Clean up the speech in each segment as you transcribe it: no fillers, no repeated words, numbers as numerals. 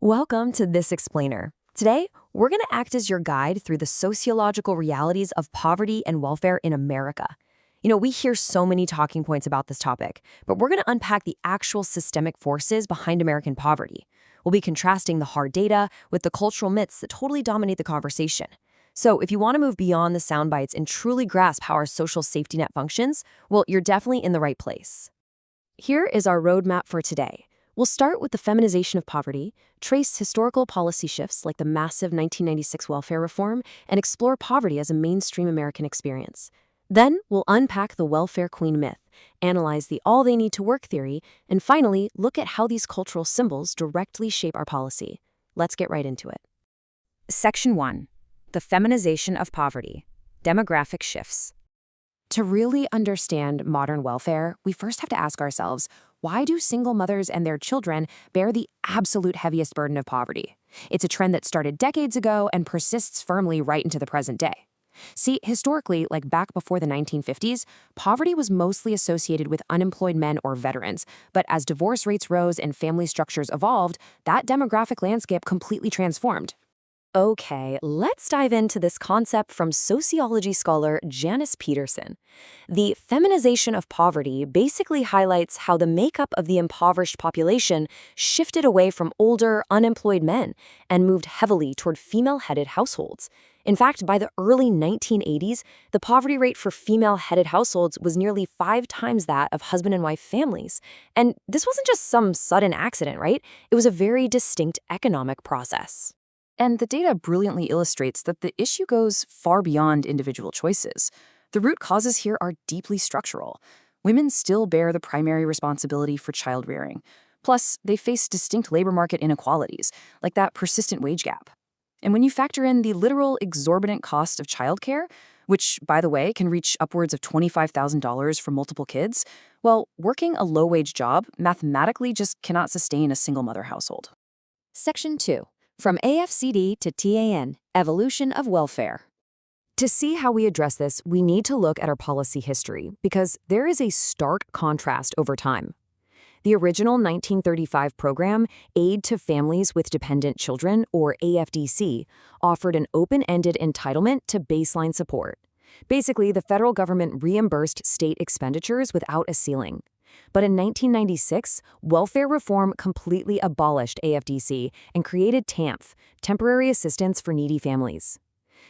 Welcome to This Explainer. Today, we're going to act as your guide through the sociological realities of poverty and welfare in America. We hear so many talking points about this topic, but we're going to unpack the actual systemic forces behind American poverty. We'll be contrasting the hard data with the cultural myths that totally dominate the conversation. So if you want to move beyond the sound bites and truly grasp how our social safety net functions, well, you're definitely in the right place. Here is our roadmap for today. We'll start with the feminization of poverty, trace historical policy shifts like the massive 1996 welfare reform, and explore poverty as a mainstream American experience. Then, we'll unpack the welfare queen myth, analyze the all-they-need-to-work theory, and finally, look at how these cultural symbols directly shape our policy. Let's get right into it. Section 1. The feminization of poverty. Demographic shifts. To really understand modern welfare, we first have to ask ourselves, why do single mothers and their children bear the absolute heaviest burden of poverty? It's a trend that started decades ago and persists firmly right into the present day. See, historically, like back before the 1950s, poverty was mostly associated with unemployed men or veterans. But as divorce rates rose and family structures evolved, that demographic landscape completely transformed. Okay, let's dive into this concept from sociology scholar Janice Peterson. The feminization of poverty basically highlights how the makeup of the impoverished population shifted away from older, unemployed men and moved heavily toward female-headed households. In fact, by the early 1980s, the poverty rate for female-headed households was nearly 5 times that of husband and wife families. And this wasn't just some sudden accident, right? It was a very distinct economic process. And the data brilliantly illustrates that the issue goes far beyond individual choices. The root causes here are deeply structural. Women still bear the primary responsibility for child rearing. Plus, they face distinct labor market inequalities, like that persistent wage gap. And when you factor in the literal exorbitant cost of childcare, which, by the way, can reach upwards of $25,000 for multiple kids, well, working a low-wage job mathematically just cannot sustain a single-mother household. Section 2. From AFCD to TAN, Evolution of Welfare. To see how we address this, we need to look at our policy history because there is a stark contrast over time. The original 1935 program, Aid to Families with Dependent Children, or AFDC, offered an open-ended entitlement to baseline support. Basically, the federal government reimbursed state expenditures without a ceiling. But in 1996, welfare reform completely abolished AFDC and created TANF, Temporary Assistance for Needy Families.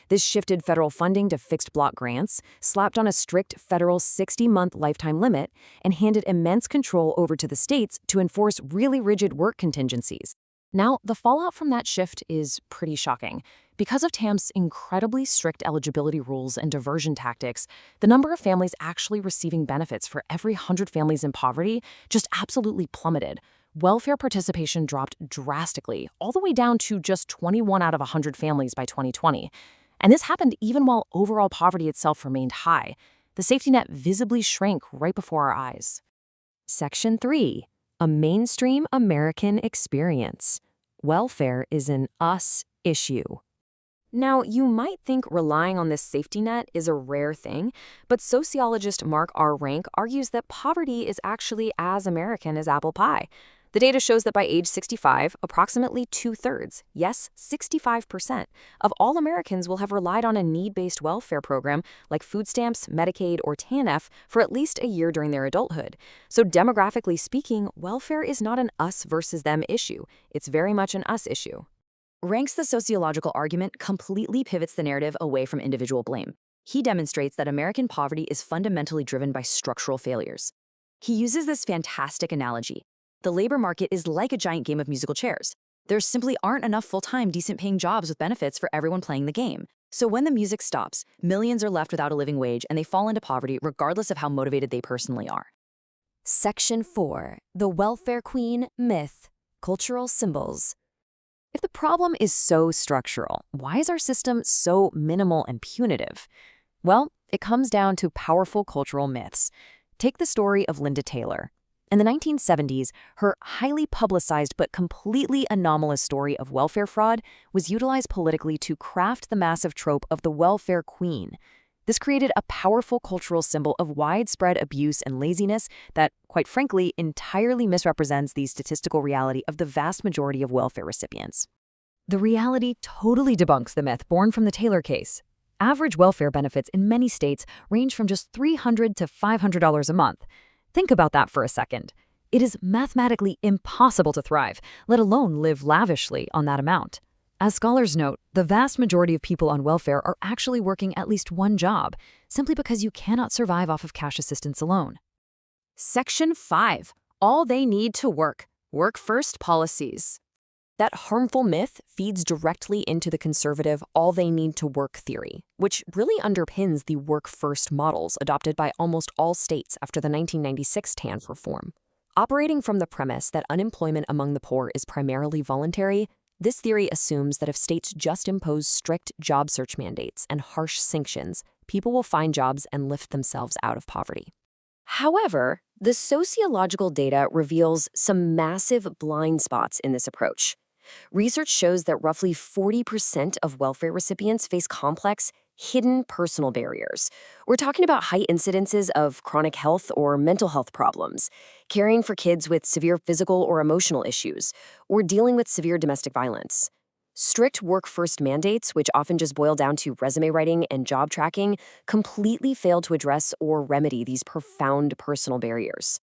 This shifted federal funding to fixed block grants, slapped on a strict federal 60-month lifetime limit, and handed immense control over to the states to enforce really rigid work contingencies. Now, the fallout from that shift is pretty shocking. Because of TANF's incredibly strict eligibility rules and diversion tactics, the number of families actually receiving benefits for every 100 families in poverty just absolutely plummeted. Welfare participation dropped drastically, all the way down to just 21 out of 100 families by 2020. And this happened even while overall poverty itself remained high. The safety net visibly shrank right before our eyes. Section 3. A mainstream American experience. Welfare is an us issue. Now, you might think relying on this safety net is a rare thing, but sociologist Mark R. Rank argues that poverty is actually as American as apple pie. The data shows that by age 65, approximately 2/3, yes, 65%, of all Americans will have relied on a need-based welfare program like food stamps, Medicaid, or TANF for at least a year during their adulthood. So demographically speaking, welfare is not an us versus them issue. It's very much an us issue. Rank's the sociological argument completely pivots the narrative away from individual blame. He demonstrates that American poverty is fundamentally driven by structural failures. He uses this fantastic analogy. The labor market is like a giant game of musical chairs. There simply aren't enough full-time, decent-paying jobs with benefits for everyone playing the game. So when the music stops, millions are left without a living wage and they fall into poverty regardless of how motivated they personally are. Section 4. The Welfare Queen Myth. Cultural Symbols. If the problem is so structural, why is our system so minimal and punitive? Well, it comes down to powerful cultural myths. Take the story of Linda Taylor. In the 1970s, her highly publicized but completely anomalous story of welfare fraud was utilized politically to craft the massive trope of the welfare queen. This created a powerful cultural symbol of widespread abuse and laziness that, quite frankly, entirely misrepresents the statistical reality of the vast majority of welfare recipients. The reality totally debunks the myth born from the Taylor case. Average welfare benefits in many states range from just $300 to $500 a month. Think about that for a second. It is mathematically impossible to thrive, let alone live lavishly on that amount. As scholars note, the vast majority of people on welfare are actually working at least one job, simply because you cannot survive off of cash assistance alone. Section 5. All they need to work. Work first policies. That harmful myth feeds directly into the conservative all-they-need-to-work theory, which really underpins the work-first models adopted by almost all states after the 1996 TANF reform. Operating from the premise that unemployment among the poor is primarily voluntary, this theory assumes that if states just impose strict job search mandates and harsh sanctions, people will find jobs and lift themselves out of poverty. However, the sociological data reveals some massive blind spots in this approach. Research shows that roughly 40% of welfare recipients face complex, hidden personal barriers. We're talking about high incidences of chronic health or mental health problems, caring for kids with severe physical or emotional issues, or dealing with severe domestic violence. Strict work-first mandates, which often just boil down to resume writing and job tracking, completely fail to address or remedy these profound personal barriers.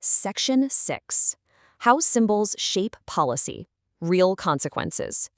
Section 6. How symbols shape policy. Real consequences.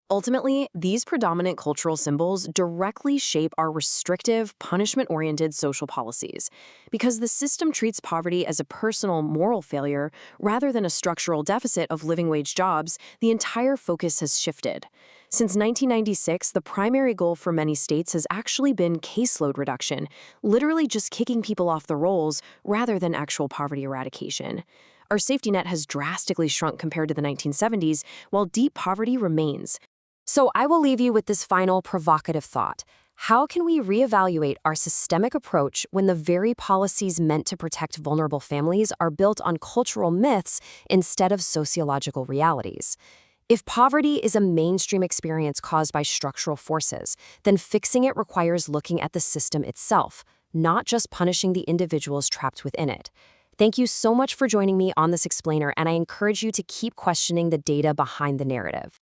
Ultimately, these predominant cultural symbols directly shape our restrictive, punishment-oriented social policies. Because the system treats poverty as a personal moral failure rather than a structural deficit of living wage jobs, the entire focus has shifted. Since 1996, the primary goal for many states has actually been caseload reduction, literally just kicking people off the rolls rather than actual poverty eradication. Our safety net has drastically shrunk compared to the 1970s, while deep poverty remains. So I will leave you with this final provocative thought. How can we reevaluate our systemic approach when the very policies meant to protect vulnerable families are built on cultural myths instead of sociological realities? If poverty is a mainstream experience caused by structural forces, then fixing it requires looking at the system itself, not just punishing the individuals trapped within it. Thank you so much for joining me on this explainer, and I encourage you to keep questioning the data behind the narrative.